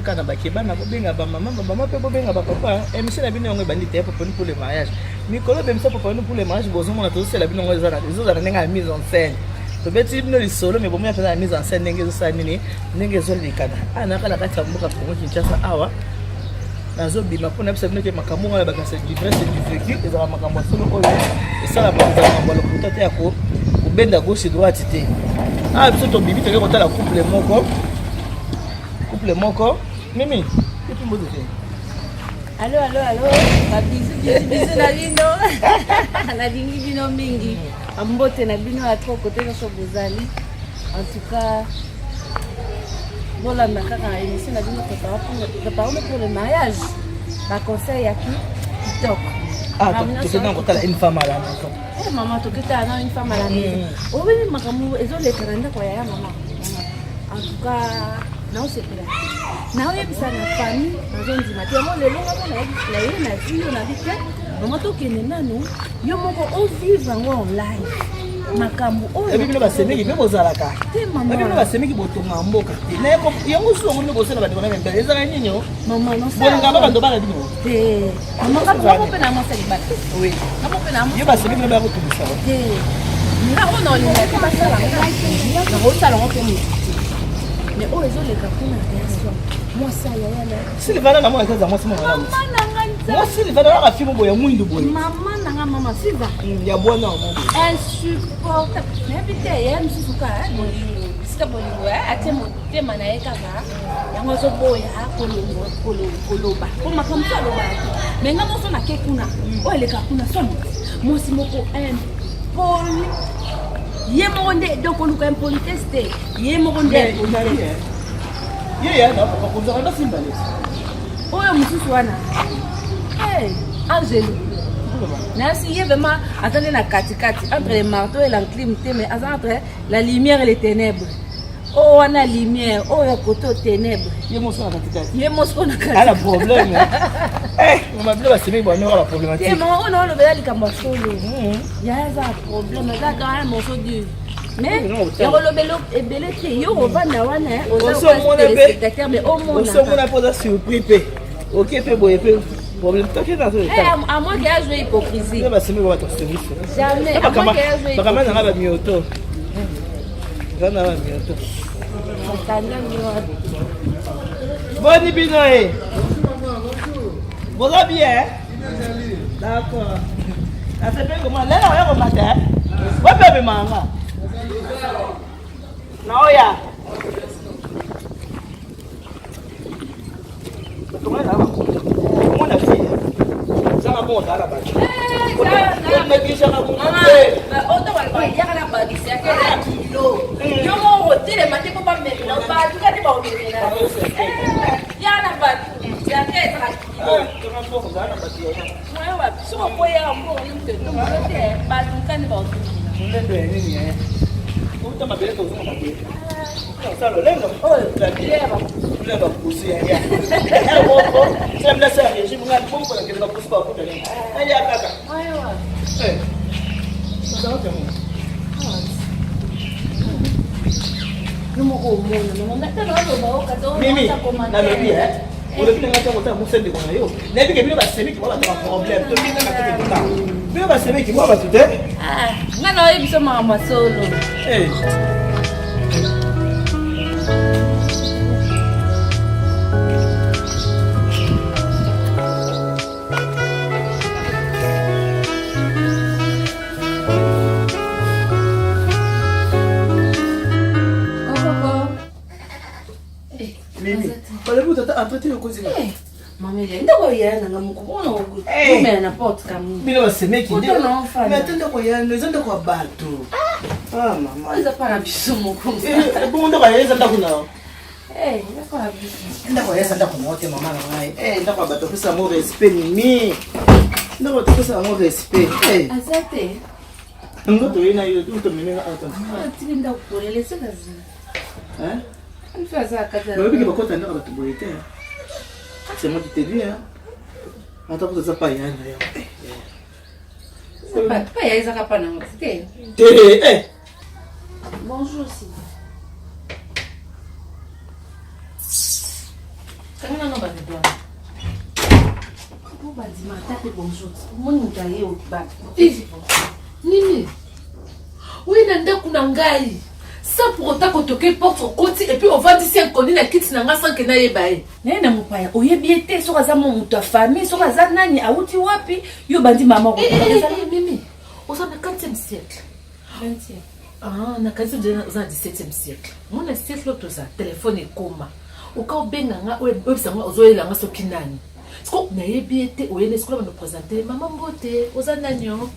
kana bakeba na bobenga ba maman pe bobenga ba papa émission na bino ngo bandi te pour le mariage mikolo be msa papa pour le mariage bozo mona to sela bino ngo ezana ezana nenga mise en scène to beti bino li solo mais bomo ya pesa mise en scène ndenge zo nini ndenge zo likana ana kala kati mboka Congo Kinshasa awa nazo bima pona bisa bino ke makambo ngala bakasa du vrai c'est du vécu ezala makambo solo oyo esala makambo lo putate yako kubenda gauche droite te ah biso to bibi to kotala couple moko mimi epi mbote te allo bisu na bino nalingi bino mingi ambote na bino ya trop côté nyonso bozali en tout cas bolanda kaka émission na bino préparons pour le mariage ba conseil ya kitoko tu donc tala une femme à la maison maman to kita na une femme à la maison oui makamu ezoleka na ndako ya mama en tout cas non c'est clair na oyebisa na famille nazondima te mo lelo ngabo na ye na vie na vie te maman to kene nano yo moko o vivre ngo online makambo oyo bino basemeki pe bozalaka te maman bino basemeki botonga mboka te na yango songo ndo bosela bato na mbele ezala nini yo maman non ça bonga ba ndo bala bino te maman ka pe na mo seli ba oui na mo pe na mo yo basemeki na ba ko tumisa te na ono ni na ba sala na ho sala ngo pe mo mais oh ezoleka kuna version moi ça yaya Sylvana na moi eza moi sima maman nanga moi Sylvana na fimo boya mwindu boya maman nanga mama Sylva ya bwana insupportable mais bite ya msusuka sika bolingo ate motema na ye kaka yango zo boya koloba po makambo aloba mais nga moso na ke kuna o eleka kuna somo mosi moko impoli ye moko nde donc oluka impolitesse te ye moko nde ye ya na bakonzaka na simba le oyo mosusu wana angelo nasi ye vraiment attendez na katikati entre le marteau et l'enclume te mais entre la lumière et les ténèbres oh wana lumière oh ya côté ténèbres ye moso na katikati ye moso na katikati ala problème on m'a dit ba semi ba no la problématique te maman on le bela likambo solo ya za problème za quand même moso dur mais ya rolobelo ebele te yo rovanda wana ozo mona be mais au monde ozo mona poza surpris pe OK pe boye pe problème toke dans ce cas à moi qui a joué hypocrisie ba semi ba to service jamais à moi qui a joué ba na ba mioto Zana ba mioto tanga miwa boni bino Vous allez bien? D'accord. Ça fait bien comment? Là, on va matin. Ouais, bébé, maman. Non, ya. Comment on a fait? Ça va bon, là, là-bas. On a dit ça va bon. Autant on va dire la bague, c'est à quel kilo? Yo mon hôtel le matin pour pas mettre là, pas tout cas de pas ouvrir là. Ya la bague, c'est à quel kilo? Ouais ouais, si on peut y avoir un peu de tout, c'est pas tout cas de pas ouvrir. Uta mabele ko zuma mabele. Sasa lo lengo. Oh, la leva. Leva kusia ya. Hapo, sasa mna sasa régime ngani pompo na kile kusipa hapo ndani. Haya kaka. Aiwa. Eh. Sasa wote mu. Numo ko mona, numo ngata lo ba o kato. Mimi, na lobi Ole bino ngata ngota musende kwa yo. Na bike bino ba semi ko ba ta problème. To bino na ko ta. Bino ba semi ki ba ba tute. Ngana oyo biso mama solo. Eh. Mimi, pale buta ta apete yo kozina. Mami, ndako yana ngamukubona ukumela na pot kamu. Bino basemeki ndio. Mais ndako yana nzo ndako bato. Ah mama. Eza para biso moko. Bongo ndako yana ndako na. Ndako ya biso. Ndako yana ndako na wote mama na ngai. Ndako bato pesa mo respect mimi. Ndako pesa mo respect. Azate. Ngoto yena yo to mimi auto. Tili ndako polele sekazi. Mfaza kata. Mais biki bakota ndako bato boyete. C'est moi qui t'ai dit, hein. Attends, vous n'avez pas y aller. Pas y aller, ça va pas non. Bonjour, si. Kanga nga ba bidwa. Ko ba di mata pe bonjour. Moni ngaye o ba. Nini? Oui, nanda kuna ngai. Sans pour autant qu'on toque porte au côté et puis on va dire si un connu la quitte nanga sans que na yebaye. Na mupaya oyebiete so kaza mo mutu famille so kaza nani auti wapi yo bandi mama ko Mimi. On s'en est 4e siècle. 20e. Ah, na kazi de 17e siècle. Mon siècle to ça téléphone et coma. Au cas où benganga o bisanga ozoyela nga sokinani. Sko na yebiete oyene skola me présenter maman mbote ozananyo.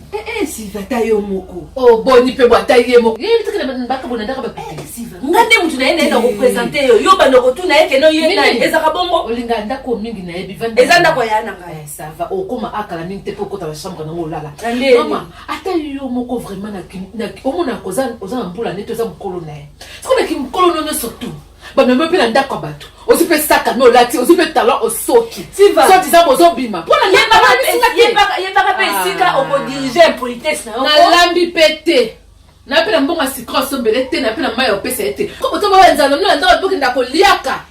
Si vata yo moko. Oh boni pe bwata yemo. Yebi tukile mbaka bona ndaka ba siva. Ngande mutu na yene na ko présenter yo bando ko tuna yeke no yena ezaka bongo olinga ndako mingi na yebi vanda. ezanda ko yana ngai. Ça va okoma akala mingi te poko ta ba chambre na ngolala. Mama, ata yo moko vraiment na omona koza oza mbula neto za mkolo na ye. Siko na kimkolo no surtout. Ba même pe na ndako bato. Ozi pe saka no lati, ozi pe talent osoki. So disant bozo bima. Pona yebaka pe sika oko diriger politesse na na lambi pete. Na pe na mbonga sikro so belete na pe na mayo pesa ete. Ko to ba nzalo no ndako boki ndako liaka.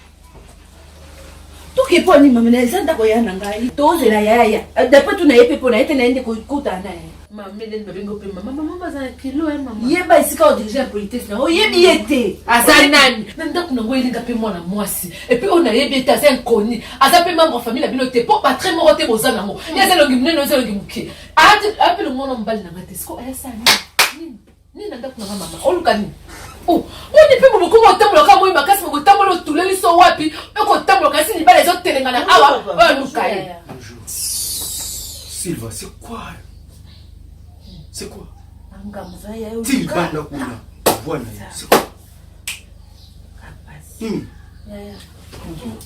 Tuki poni mamene ezanda ko yana ngai. Tozela yaya. Depuis tuna yepe pona ete na ende ko kutana ye. Mamene babengo pe mama za kilo mama. Yeba isika o diriger politesse na oyebi ete. Azanani. Nanda kuna ngoyelinga pe mwana mwasi. Et puis on a yebi ete azen koni. Aza pe membre famille la bino te po pas très morote bozana ngo. Ya zelo ngimne no zelo ngimki. Appelle mwana mbali na ngate. Sko ayasani. Ni nanda kuna mama. Olukani. Oh, on ne peut pas beaucoup tambola ka moi makasi mo tambola tuleli so wapi. Eko tambola kasi ni bale zo telengana awa. Oh lukai. Silva, c'est quoi? C'est quoi? Angamzaya yo. Silva na kuna. Voilà, c'est quoi?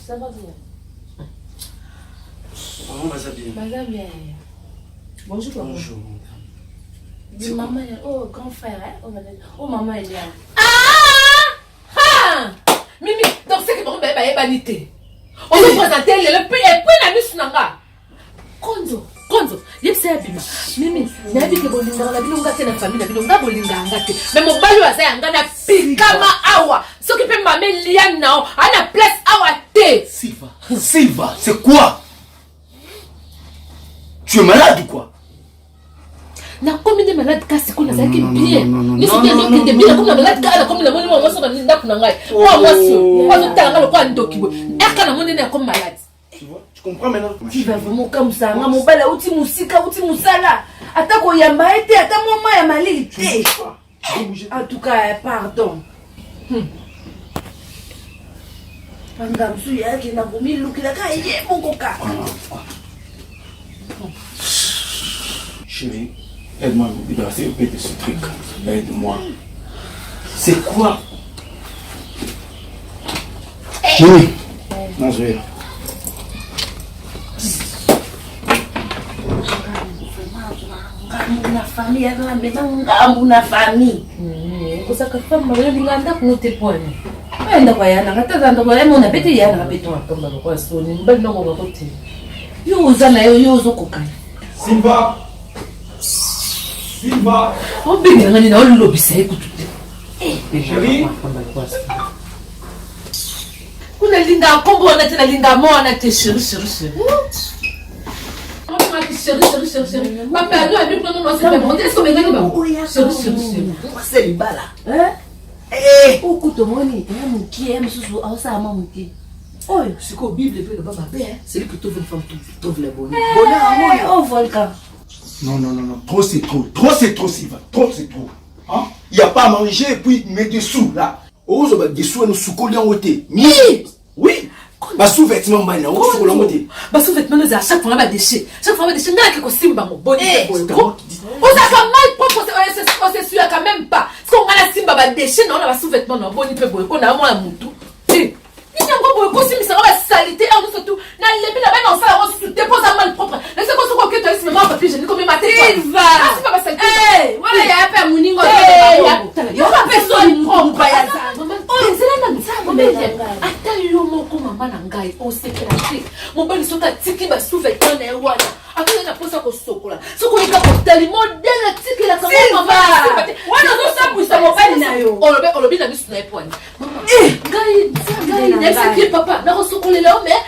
Ça va bien. Maman va bien. Baza bien. Bonjour. Bonjour. Dis maman, oh grand frère, hein? Oh maman elle est là. Mimi, donc c'est que bon bébé est banité. On se présente le puis et puis la mise nanga. Konzo, yepsa bima. Mimi, na bi ke bolinga la bilonga te na famille na bilonga bolinga ngate. Mais mon bali wa za ngana pikama awa. Ce qui peut m'amener lian nao, ana place awa te. Silva, c'est quoi? Tu es malade ou quoi? Na combien de malades kasi kuna za ki bien. Ni so bien donc de bien comme malade ka comme la moni mo so na ndako na ngai. Moi so, kwa tanga lo kwa ndoki bo. Eka na moni na comme malade. Tu vois? Tu comprends maintenant? Tu vas vraiment comme ça. Nga mobala uti musika uti musala. Ata ko yamba ete ata mama ya malili te. En tout cas, pardon. Angamsu yake na bumi lukila ka ye mokoka. Chérie, aide-moi à me débarrasser un peu de ce truc. Aide-moi. C'est quoi? Chérie, non, je vais. Na famille ya mbena ngambu na famille. Kusaka fama leo nganda kunote pwani. Enda kwa yana kata ndo kwa mona bete yana beto. Kama kwa soni mbali nongo bakote. Yo uzana yo uzokoka. Silva! Silva! On bingi ngani na olobisa ekutute. Chérie? Kuna linga kombo na tena linga mona te chérie. Chérie. Papa, nous avec nous on s'est monté est-ce que vous avez chérie. C'est libala. Ukutomoni mukie msusu awusama mukie. Oyo Siko Bible pe baba pe c'est lui qui trouve une femme trouve la bonne. Oh volcan. Non. Trop c'est trop, Silva. Trop c'est trop. Hein? Il n'y a pas à manger et puis il met des sous là. Oh, je vais des sous à nous sous-coller en côté. Oui. Bah sous-vêtements, bah non, sous-coller en côté. Bah sous-vêtements, nous à chaque fois on va déchirer. Chaque fois on va déchirer. N'a que simba mon bon. On a quand mal propre, on se suit quand même pas. Parce qu'on a la simba va déchirer, non, on a sous-vêtements, non, bon, il peut boire. On a moins moutou. Ni nyango boy ko si misanga ba salité en nous surtout na lebi na ba na sala on se dépose mal propre laisse ko so ko ke to isi mama papier je ni ko me mater Silva ah c'est pas ba salité wala ya pa muningo yo ka personne propre ya za oh nzela na mtsambo bele ata yo moko mama na ngai o sekela te mo bali sota tiki ba sous-vêtements na wana akona na posa ko sokola soko ika ko tali modèle tiki la comment maman wana ozosambwisa mobali na yo olobi na misu na ye pwani ngai nayebisaki papa nakosokolela o mais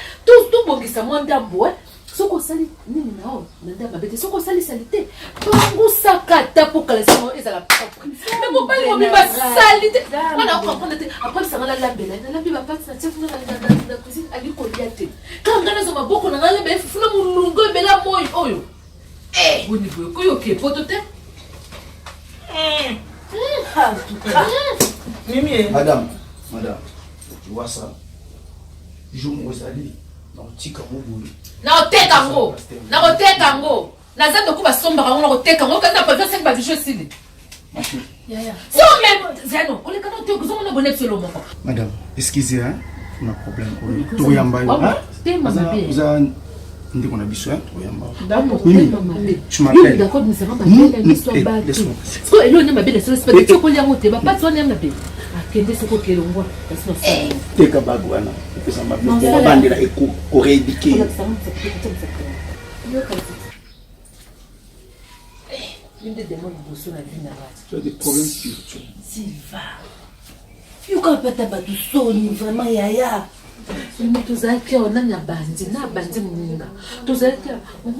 tobongisa mwa ndambo soki osali nini nao na ndambo mabe te soki osalisa te bangusaka ata po kalasi mo ezala propre mais mobali mobimba sali te wana okomprendre te après bisanga nalambela nalambi bapati na tiefuna na cuisine ali kolia te kaka ngai nazo maboko na ngai lambela efufuna molungo ebela moi oyo boni boye koyoki epoto te Madame, tu vois ça? Je me suis nakoteka ngo naza ndoku basombaka ngo nakoteka ngo kana pavia 5 babisho esili zano olekana te kozomona bone solo moko. Madame, excusez, hein? On a un problème. Tout est en bas. Ndé qu'on a biso hein, je m'appelle. D'accord, nous savons pas laisse-moi. So elo ne mabele so c'est pas que ko liango te ba pas so ne mabele. Akende soko kelongwa. Teka bagwana. Pesa mabele. Bandela eko ko réédiquer. Une des démons de bosso la vie na rate. Tu as des problèmes spirituels. Silva. Yuka pata ba tu soni vraiment yaya. tozalaki awa nani abandi na abandi moninga tozalaki awa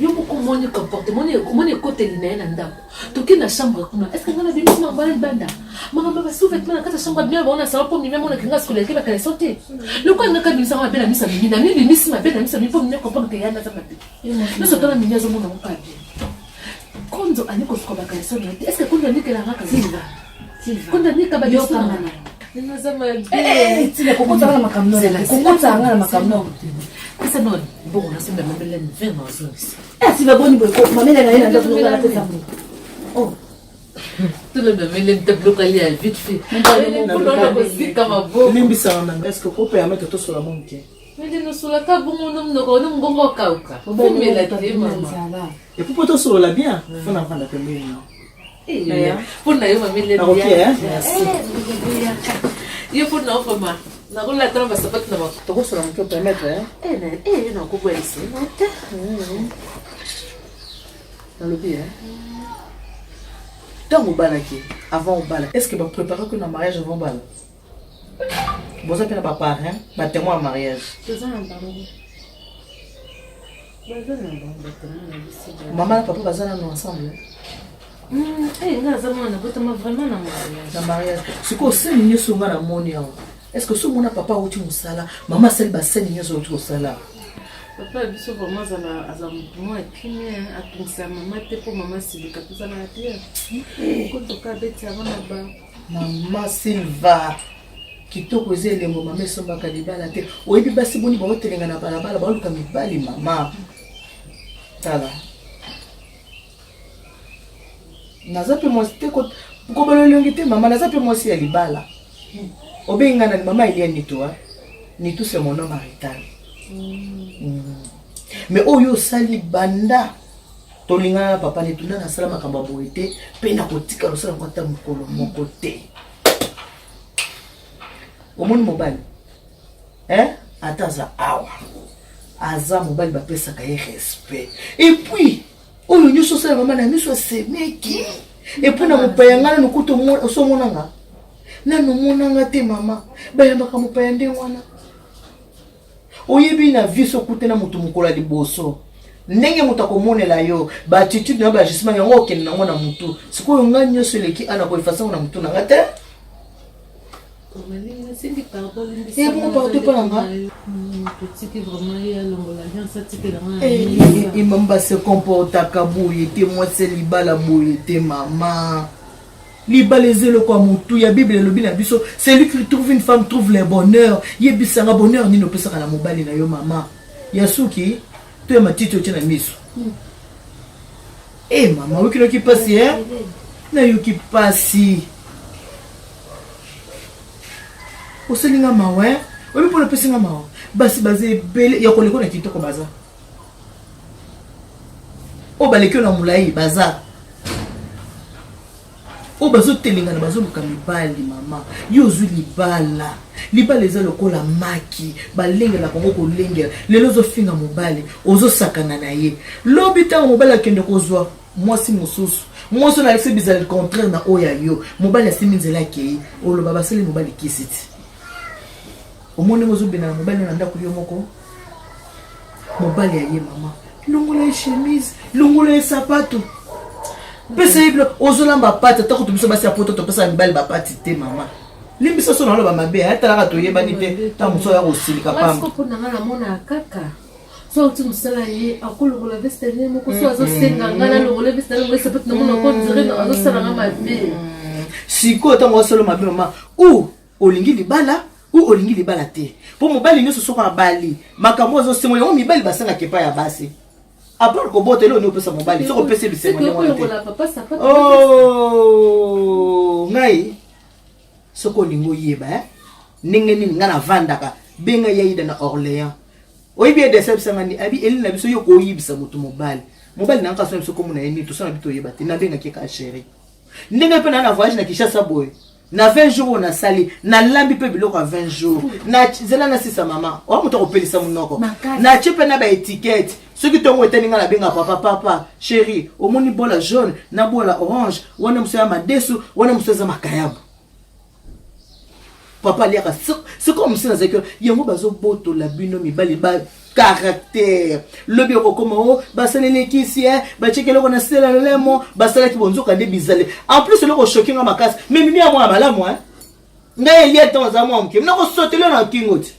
yo moko omoni comportement omoni ekoteli na ye na ndako toki na chambre kuna estce nga na bimisi makambo ala libanda makambo basous-vêtement na kati ya chambre abima bango na salon mpo mime monakinga skolaki bakaleso te lokola ngaka bimisaka mabe na misa mimi na mimi bimisi mabe na misa mimi mpo mime comprendre ke ya naza mabe nyonso tona mimi azomona moko abie kondo ani kosuka bakaleso na te estce kondo anikelangaka kondo anika babiokangana il faut non vraiment na ko la tramba sapatu na to ko sala mo permettre na ko bo ici na le bien dans au balaki avant au bal est-ce que va préparer que na mariage avant bal bon ça peut pas parrain ba témoin mariage maman et papa bazana ensemble siko osali nyonso nga na moni awa estce so mona papa auti mosala mama asali basali nyonso auti kosala papa biso vraiment aza mwa ekimi atungisa mama te mpo mama silika tozala te kotoka beti avant na ba mama Silva kitoko eza elengo mama esombaka libala te oyebi basi boni baotelenga na balabala baoluka mibali mama tala naza pe mwasi te ko balolongi te mama naza pe mwasi ya libala obenga na mama ilia nitu c'est mon nom marital mais oyo sali banda tolinga papa netuna na sala makamba boye te pe na kotika losala ngata mukolo moko te omoni mobali ataza awa aza mobali bapesaka ye respect et puis oyo nyonso osala mama na miso asemeki epui na mopaya nga nano kuta osomonanga nano monanga te mama bayambaka mopaya nde wana oyebi na vie sokuta na moto mokolo ya liboso ndenge moto akomonela yo baattitude na baagissement yango okende nango na motu sikoyo nga nyonso eleki ana koefasango na motu nanga te imamba se comportaka boye te mwasi libala boye te mama libala ezeloko ya motu ya bible elobi na biso celui qui trouve une femme trouve le bonheur yebisanga bonheur nini opesaka na mobali na yo mama ya suki to ya matiti otie na miso mama okinoki pasi nayoki pasi oselinga mawa oyebi mpo napesinga mawa basi baza ebele ya koleko na kitoko baza oyo baleki na molai baza oyo bazotelinga na bazoluka mibali mama yo ozwi libala eza lokola maki balengelaka ngo kolengela lelo ozofinga mobali ozosakana na ye lobi ntango mobali akende kozwa mwasi mosusu mwasi na alexi bizali contraire na oya yo mobali asimi nzela kei oloba basali mobali kisiti omoni ngozobina na mobali na ndako yo moko mobali ya ye mama longola chemise longola sapato pesa iblo ozolamba pati atako tobiso basi apoto topesa mibali bapati te mama limbisa so naloba mabe atalaka toyebani te ta moso ya kosilika pamba mpona nga namona kaka so oti mosala ye akolongola veste ne moko so azosenga nga nalongola veste nalongola esapato namona kodire azosalanga mabe sikoyo ntango osala mabe mama u olingi libala u olingi libala te mpo mobali nyonso soko abali makambo azosengo yango mibali basangaka epai ya basi apart kobota eloo ni opesa mobali soko opesa bisengo ndenge te ngai soko olingi oyeba ndenge nini nga navandaka benga yaida na Orléans oyebi edesa bisangani abi eli na biso yo koyibisa moto mobali nanga kasona biso komona yeni tosana bito oyeba te nabengaki ka chéri ndenge mpe na voyage na Kinshasa boye na 20 jours on a sali na lambi pe biloko 20 jours na zela na sisa mama o moto kopelisa munoko na chepe na ba étiquette ce qui tongo etani nga na benga papa chéri omoni bola jaune na bola orange wana muso ya madesu wana muso za makayabu papa liaka c'est comme si nazaki yango bazo boto la bino mibali ba caractère lobi okoma o basaleli kisi bachekele ko na sela lemo basala ki bonzoka de bizale en plus le ko choquer nga makasi mais mimi ya moi malamu nga elie temps za moi mke nako sotele na kingoti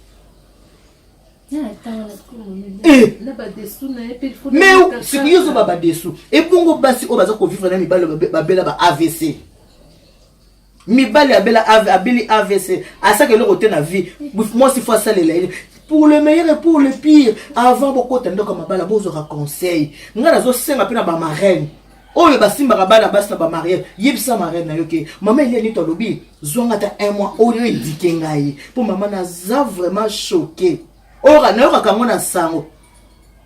mais c'est que yozo baba desu et bongo basi o baza ko vivre na mibali babela ba AVC mibali abeli AVC asaka eloko te na vie moi si fois ça les pour le meilleur et pour le pire avant beaucoup de ndoko mabala bozora conseil nga nazo senga pe na ba marraine oyo basimbaka bana basi na ba mariage yebisa marraine na yoke mama eli ni to lobi zwanga ta 1 mois oyo edike ngai pour mama naza vraiment choqué ora na yoka kango na sango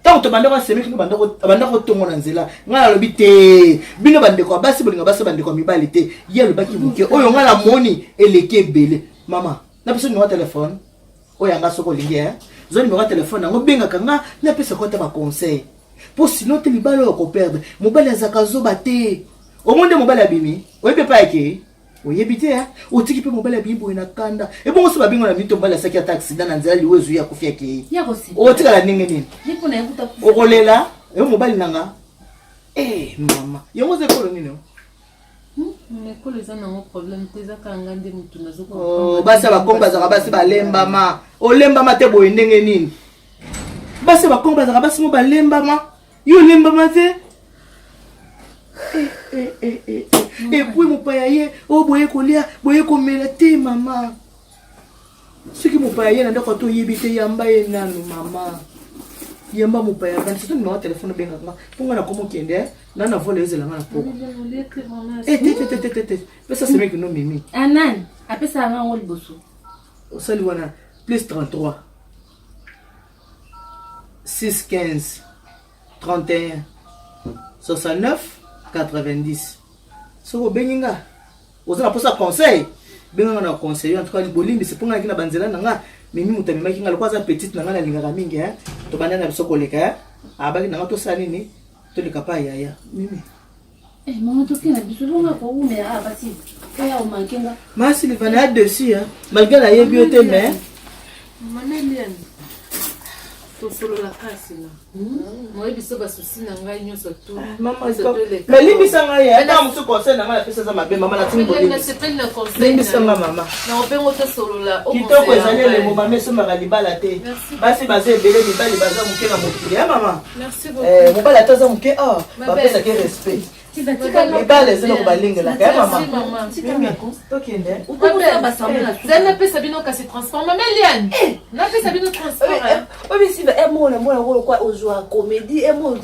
tant to bandako semeki no bandako tongo na nzela nga na lobi te bino bandeko basi bolinga basi bandeko mibali te ye lobaki muke oyo nga na moni eleke bele mama na biso numéro téléphone oyo anga soko lingi zo numéro téléphone ngo benga kanga na pesa ko ta ba conseil pour sinon te libalo ko perdre mobali azaka zo baté au monde mobali abimi oyebi pa yake oyebi te otiki pe mobali abimi boye na kanda e bongo so babingo na mito mobali asaki ata accident na nzela liwezu ya kufia ke otika la ninge nini okolela e mobali nanga mama yango ze kolo nini mais ko les ana ngo problème te za kanga nde mutu nazo ko basa bakomba za basi balemba ma olemba ma te boye ndenge nini basa bakomba za basi mo balemba ma yo lemba ma te et puis mon père ye o boye kolia boye komela te mama ce qui mon père ye na ndako to yebite yamba ye nanu mama yamba mon père quand c'est numéro téléphone benga nga ponga na komo kende na na voler ezelanga na poko pesa c'est mec no mimi anan apesa nga ngol boso osali wana plus 33 615 31 69 90 so benga ozala posa conseil benga na conseil en tout cas bolimbi c'est ponga kina banzela nanga mimi mutami makinga lokwa za petite nanga na lingaka mingi to banda na biso koleka abaki nanga to sali ni to likapa yaya mimi mama to kina biso longa ko ume basi kaya o mankenga masi li vana dessus malgré la yebiote mais manelian to solo la kasi na moi biso ba souci na ngai nyoso to mama mais limbisa ngai ata musu conseil nanga na pesa za mabe mama na tini bolingo c'est pas une conseil limbisa nga mama na opengo to solo la kitoko ezali le moma meso maka libala te basi baza ebele mibali baza moke na mokili ya mama merci beaucoup mobali ata aza moke bapesa ke respect mibali ezala kobalingelaka ya mama tokende zana pesa bino kasi transport mama Eliane na pesa bino transport obi si ba mona kwa ozwa comédie mo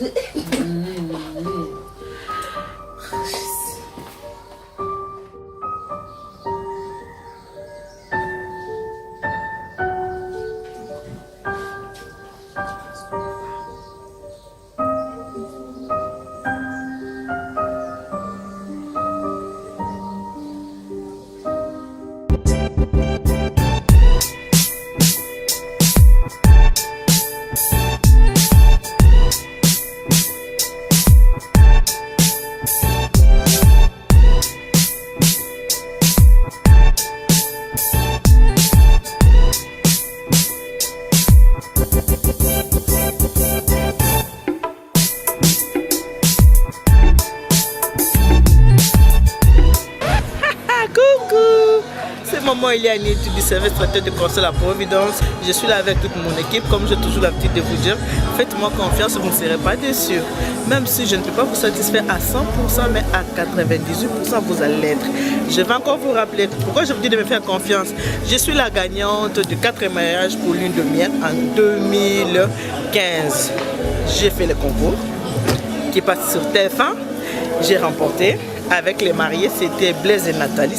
Maman Eliane du service traiteur de conseil à Providence. Je suis là avec toute mon équipe. Comme j'ai toujours l'habitude de vous dire, faites-moi confiance, vous ne serez pas déçus. Même si je ne peux pas vous satisfaire à 100%, mais à 98%, vous allez l'être. Je vais encore vous rappeler pourquoi je vous dis de me faire confiance. Je suis la gagnante du 4e mariage pour lune de miel en 2015. J'ai fait le concours qui passe sur TF1. J'ai remporté avec les mariés, c'était Blaise et Nathalie.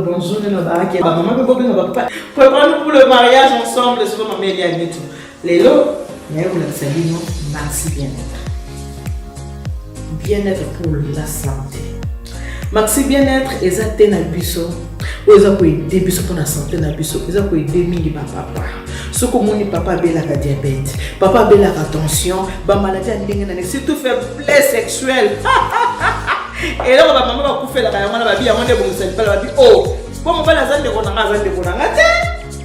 Bonjour, maman, préparons-nous pour le mariage ensemble sur maman Eliane et tout. Les lots, mais vous le savez, non, Maxi Bien-être. Bien-être pour la santé. Maxi Bien-être, ils ont été dans le buisson. Ils ont aidé pour la santé dans le buisson. Ils ont aidé papa. Ce que mon papa a la diabète, papa a la tension, la maladie, surtout faiblesse sexuelle. Et là, maman va couper la caille, on va dire, oh, bon, on va la zone de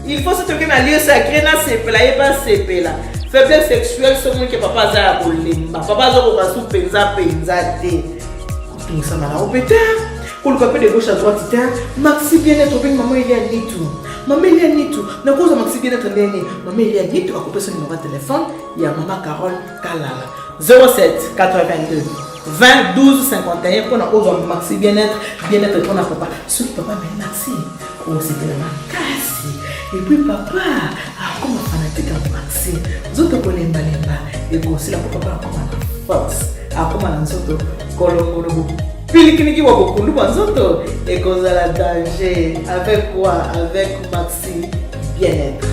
il faut se trouver dans le lieu sacré, dans ces plats, pas ces plats. Faiblesse sexuelle, c'est moi qui papa a pour limba. Papa a sous penza. Tout ça, on peut pour le copain de gauche à droite, Maxi Bien-être, maman Eliane tout. Maman Eliane tout. N'a pas Maxi Bien-être dernier. Maman Eliane tout, à couper son numéro de téléphone, il y a maman Carole Kalala. 07 82 20 12 51 pour nous Maxi Bien-être pour notre papa. Ce papa mais Maxi, oh c'était la casse. Et puis papa, comme un fanatique de Maxi, vous autres lemba et aussi la papa comme un force, comme un autre colombo. Pilikini wa bokundu banzoto et cause la danger avec quoi? Avec Maxi Bien-être.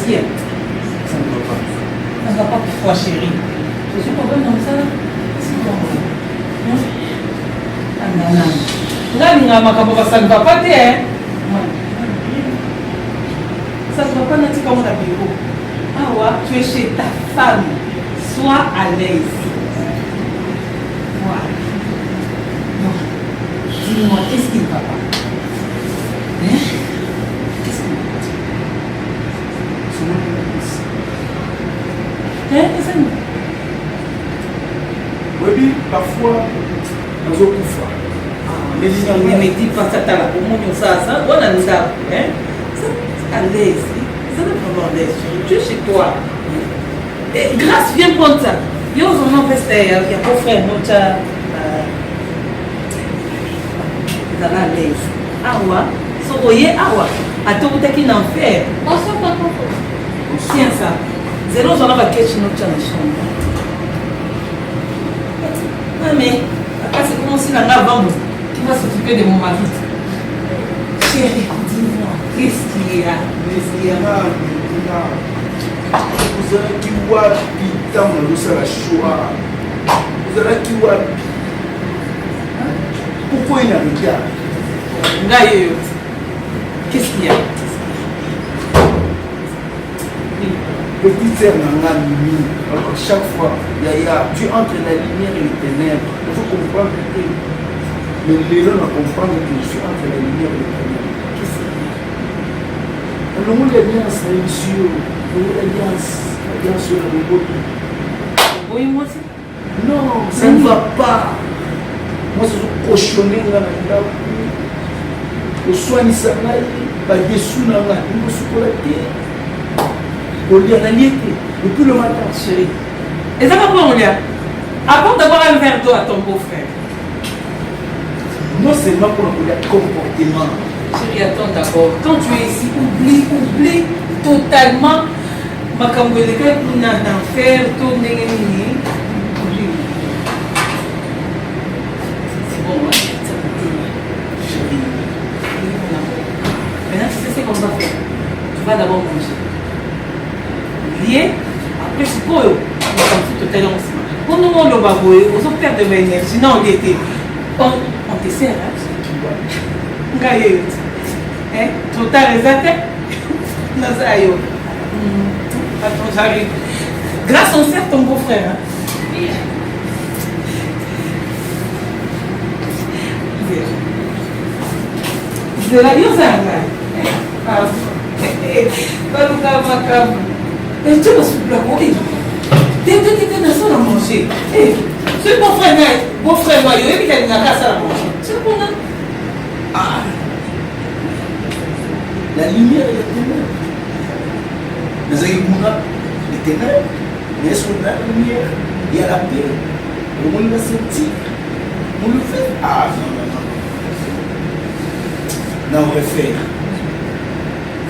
qu'il y a? Ça ne va pas. Ça ne va pas pourquoi, chérie? Je suis pas comme ça. C'est bon. Ça ne va pas, ça ne va pas, Nati, comme on a bureau. Ah ouais, tu es chez ta femme. Sois à l'aise. Voilà. Bon. Dis-moi, qu'est-ce qui ne va pas? Hein? Qu'est-ce qui ne va pas? Hein? Qu'est-ce que Oui, parfois, nous avons fois. mais me dis pas ça, t'as la commune, ça, on a nous hein? Ça, à l'aise. Ça ne peut pas l'aise. Tu es chez toi. Et grâce, viens prendre ça. Il y a un frère, notre. Vous allez à l'aise. Ah ouais. So, voyez, ah ouais. Attends, vous êtes en faire. Tiens ça. Zéro, j'en ai pas quelque notre chambre. Ah, mais, après, c'est comme si la nave qui va s'occuper de mon mari. Chérie, dis-moi, qu'est-ce qu'il y a? Qu'est-ce qu'il y a? Vous allez qui voit putain, vous allez la choix. Vous allez qui voit. Pourquoi il y a un gars? Qu'est-ce qu'il y a? Petite sœur n'a Mimi. Alors chaque fois, tu entres la lumière et les ténèbres. Il faut comprendre que les gens ne comprennent que je suis entre la lumière et les ténèbres. Qu'est-ce qu'il y a? Alors on l'alliance, monsieur. L'alliance sur la robot. Oui, moi aussi. Non, ça ne va pas. Moi, je suis cochonné là. Je soigne ça là. Je suis là. Je suis là. Depuis le matin, chérie. Et ça va pas, on apporte d'abord un verre d'eau à ton beau-frère. Non seulement pour le comportement. Chérie, attends d'abord. Quand tu es ici, oublie totalement ma cambrelée pour n'enfer, tourner les mini. Oublie. C'est bon, moi, ça va bien. Chérie. Maintenant, tu sais ce qu'on va faire. Tu vas d'abord manger. Lié, après c'est quoi on va tout à l'heure aussi. Pour nous on le va voir, on va perdre de l'énergie. Non, on était. On te sert là. Gaïe. Hein? Trop tard les attaques. Non, ça aille. Attends, j'arrive. Grâce on sert ton beau-frère. Hein? De la vie, ça va. Pas le cas, ma cam. Et tu vas se bloquer. Tu es à manger. C'est mon frère, moi, il est à la casse à manger. C'est bon, non? Ah, la lumière et les ténèbres. Les aïmouna, les ténèbres, mais est-ce qu'on a la lumière? Il y a la paix. On va sentir. On le fait. Ah, non. Là, on réfère.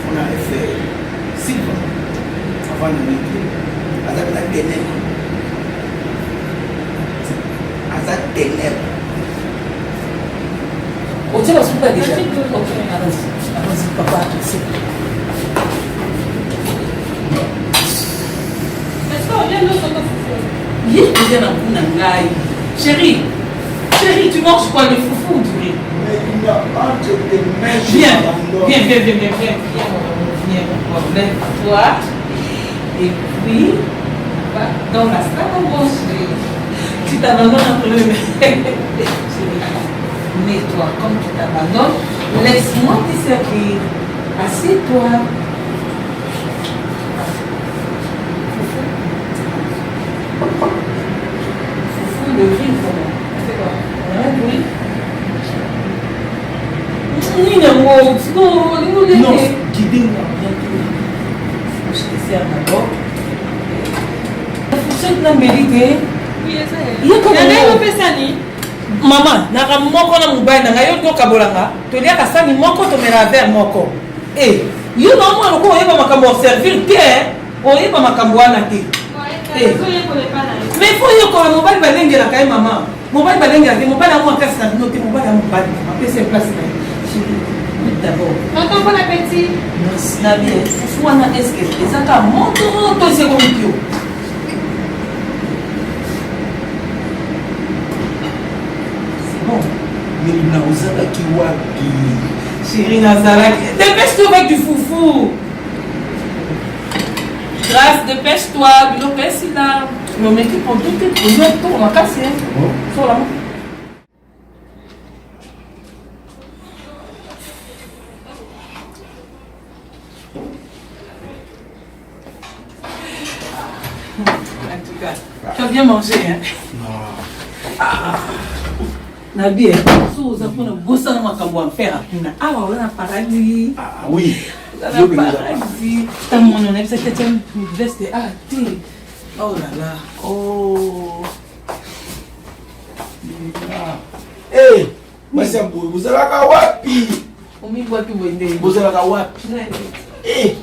On a réfère. Sylvain. Avant de mettre avec la ténèbre. À la ténèbre. On tient la soupe déjà. Allons-y, papa, c'est est-ce qu'on vient de l'autre côté? Chérie, tu manges quoi, le foufou ou du riz? Mais il n'y a pas de ténèbres. Viens, lève-toi. Et puis, dans la salle, on mange. Tu t'abandonnes entre les mains. Mets-toi comme tu t'abandonnes. Laisse-moi te servir. Assieds-toi. Foufou, le riz, comment? C'est quoi? Oui. Non, guidez-moi. Je te sers d'abord. La fourchette n'a mérité. Maman, naka moko na mobile na yo to kabolanga, to lia kasani moko to mera verre moko. Eh, yo na mwa ko yeba makambo servir te, o yeba makambo wana te. Eh. Mais faut yo ko mobile balenge la kay maman. Mobile balenge la mobile na mo kasa na note mobile na mobile. Ma pese place na. d'abord. Tonton, bon appétit. Merci Nabi. Fufu wana est-ce que ezaka moto to c'est comme pio. C'est bon. Mais naozalaki wapi? Chérie Nazaraki, dépêche-toi avec du foufou. Grâce, dépêche-toi, bilo pesi là. Mais on m'écrit pour tout tes produits, on m'a cassé. Sur la main. En tout cas, tu as bien mangé, hein? Nabi, si vous avez un beau salon à faire, ah, on a paradis. Ah oui. On a paradis. T'as mon nom, c'est que tu as une veste. Ah, tu. Oh là là. Oh. Eh, basi vous allez à wapi? On m'y voit que vous êtes. Vous allez à wapi? Eh,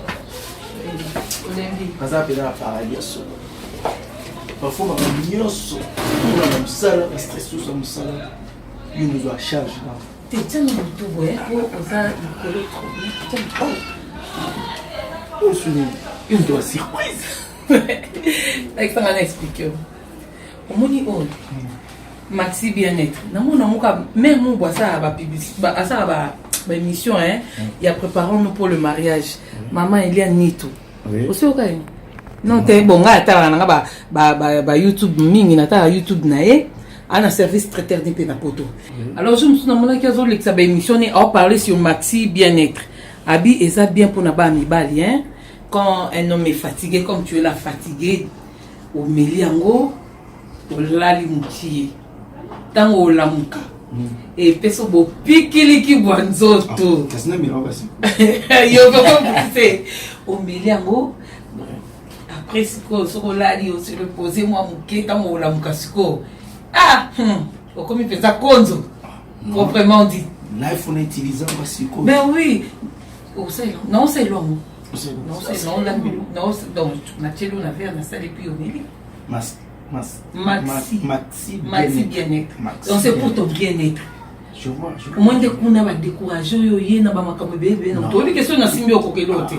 On aime bien. kaza pena paradis so. Parfois ma mignoso. On a même ça là, stress tout ça musala. Il nous a charge là. Tu tiens le tout, ouais. Oh, on a une collègue trop bien. Tiens, oh. On se dit, il nous doit surprise. Like ça m'a expliqué. Au moni on. Maxi bien-être. Même mon bois ça va publicité, ça va émission hein. Il y a préparé nous pour le mariage. Maman il y a Nito. Oui. Aussi au cas. Non t'es bon ata na ba YouTube mingi na ta YouTube na e ana service traiteur de pe na poto. Alors je me suis demandé que zo l'exa ba émission ni on parler sur Maxi bien-être. Abi et ça bien pour na ba mi bali hein. Quand un homme est fatigué comme tu es là fatigué au meliango au lali mukie. Tango lamuka et peso bo pikiliki bwanzoto Kasina mira basi. yo c'est au miliango après siko lali o se reposer moi muke tango lamuka siko ah o comme pesa konzo proprement dit Life on utilisant basi ko. mais oui o c'est non c'est long non c'est non la non donc na telo na ver na salle puis au milieu Maxi bien-être. Donc c'est pour ton bien-être. Je vois. Moins de coups n'a pas découragé, il y a pas de bébé. Donc toutes les questions na simbi au coquelote.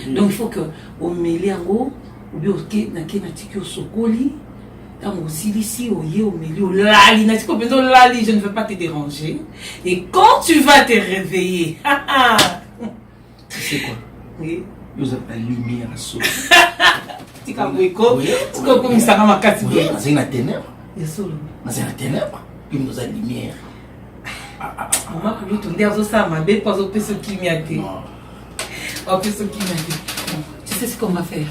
Donc il faut que au milieu en haut, ou bien au na tiki au sokoli, dans au silici au yé au milieu lali na tiki au lali, je ne veux pas te déranger. Et quand tu vas te réveiller, Tu sais quoi? oui. Vous avez la lumière à sauter. Tu as comme ça ma carte. C'est une ténèbres. C'est une ténèbres. Puis nous a lumière. Maman pour lui tourner à ça ma belle pas au peso qui m'y a dit. Au peso qui m'a dit. Tu sais ce qu'on va faire?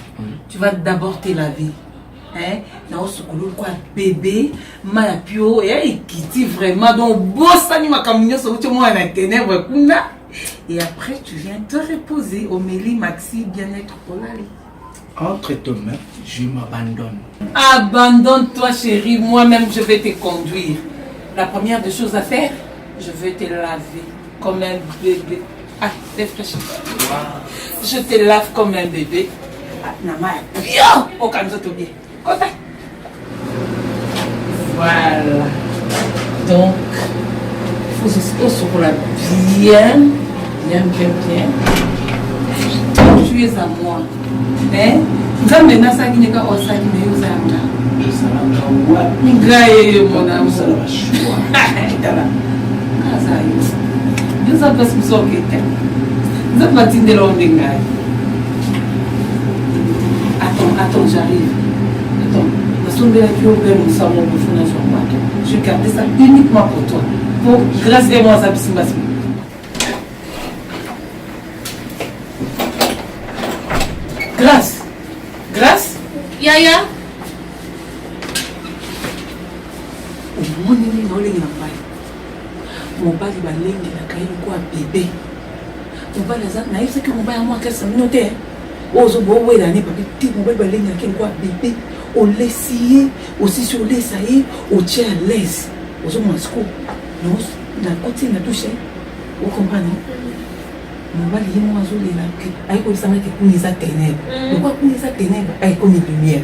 Tu vas d'abord te laver. Hein? Dans ce quoi bébé, ma pio et qui dit vraiment donc boss ani ma caminho sur tout moi na ténèbres kuna. Et après tu viens te reposer au Méli Maxi bien-être pour l'aller. Entre tes mains, je m'abandonne. Abandonne-toi chérie, moi-même je vais te conduire. La première des choses à faire, je vais te laver comme un bébé. Ah, défraîchis. Je te lave comme un bébé. Ah, Nama, bien. Au calme, bien. Contact. Voilà. Donc, il faut se sur la bien. Tu es à moi. Mais, quand maintenant ça n'est pas au sac, mais aux âmes. Ngaye mon âme. Ça va choix. Nous avons passé sur le temps. Nous avons passé de l'homme de Ngaye. Attends, j'arrive. Attends. Parce qu'on est plus au père, nous savons que nous faisons sur moi. Je garde ça uniquement pour toi. Pour grâce à moi, ça peut se passer. Grâce. Yaya. Monene na olengi na mobali. Mobali balengi na kayi kwa bébé. Mobali aza na yebisa ke mobali amwa kesa mino te. Ozo bo wela ne papi ti mobali balengi na kayi kwa bébé. Olesi ye, osisi olesa ye, otie à l'aise. Ozo mwa siko. Non, na koti na touche. Vous comprenez? mobali ye moko azolela ayekoyebisanga ke kuni eza ténèbre lokwa kuni eza ténèbre ayekomi lumière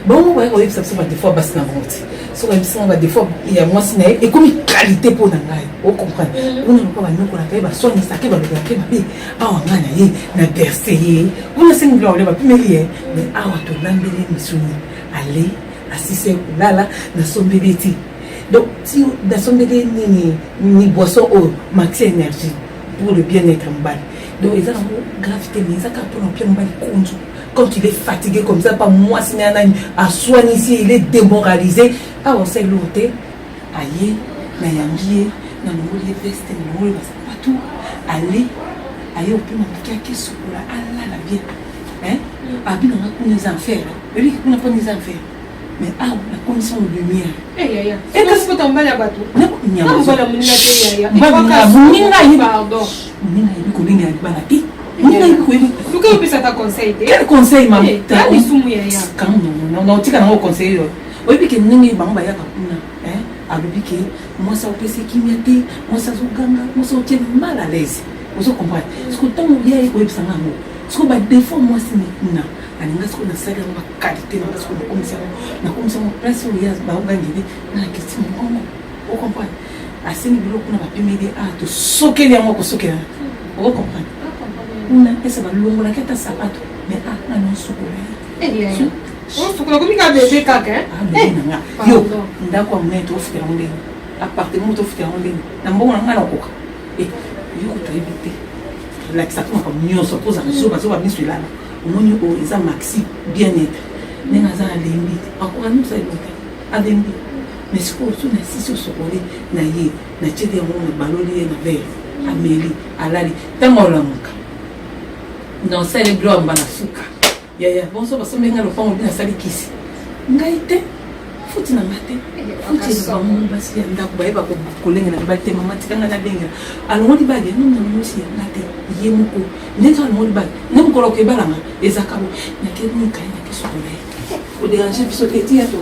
bango bayaka koyebisa biso badefoi basi na bango ti soki ayebisanga badefoi ya mwasi na ye ekomi qualité mpo na ngai ocomprendre kuna lokwa banyokolaka ye baswanisake balobelake babe awa ngai na ye na berse ye kuna sengi bila ole bapimeli ye mais awa tolambeli misuni ale asise kolala nasombeli ti donc si nasombeli ni boisson oyo maxi énergie pour le bien-être mobali donc ils ont une gravité mais ils ont pour l'empire mobali konzo quand il est fatigué comme ça pas moi si à soigner ici il est démoralisé ah on sait l'autre aïe na yangier na ngoli veste na ngoli pas tout aller aïe au plus m'appliquer à qu'est-ce que là Allah la bien hein abi na kuna les enfers lui kuna pas les enfers mais ah la commission de lumière et qu'est-ce que tu en à bateau non voilà mon yaya pardon ni kolinga bana ti ni ko luka opesa ta conseil te quel conseil maman ta ni sumu yaya quand non tika na conseil yo oyebi ke ningi bango bayaka kuna alobi ke moi ça opesa kimia te moi ça zoganga moi ça tient mal à l'aise vous comprenez ce que tant bien ko yebisa ngango ce que ba défaut moi c'est kuna alinga ce que na saga ba qualité na ce que na commission place où il y a ba ngangeli na question kongo vous comprenez asini biloko na bapimeli to sokeli yango kosokela vous comprenez una esa balongola keta sapato mais na non sokola on sokola comme ka bébé kaka yo ndako mne to fukela ndeni appartement to fukela ndeni na mbongo na ngana koka yo ko tayebite la kisatu ko nyonso poza so baso ba miswela omoni o eza maxi bien-être nenga za lembi akwa nusa ibota adembi mais ce que tu n'as si sur ce côté naïe na tchede on baloli na verre ameli alali tamola muka non c'est le gloire bana fuka ya bon so baso menga lo pango bina sali kisi ngaite futi na mate futi ba mu basi ya ndako ba eba ko kolenga na ba te mama tikanga na benga alongoli ba de non na musi ya ngate ye muko ndeto alongoli ba nem ko lo ke balanga ezakabo na ke ni kai na ke so ko o déranger biso ke ti ya to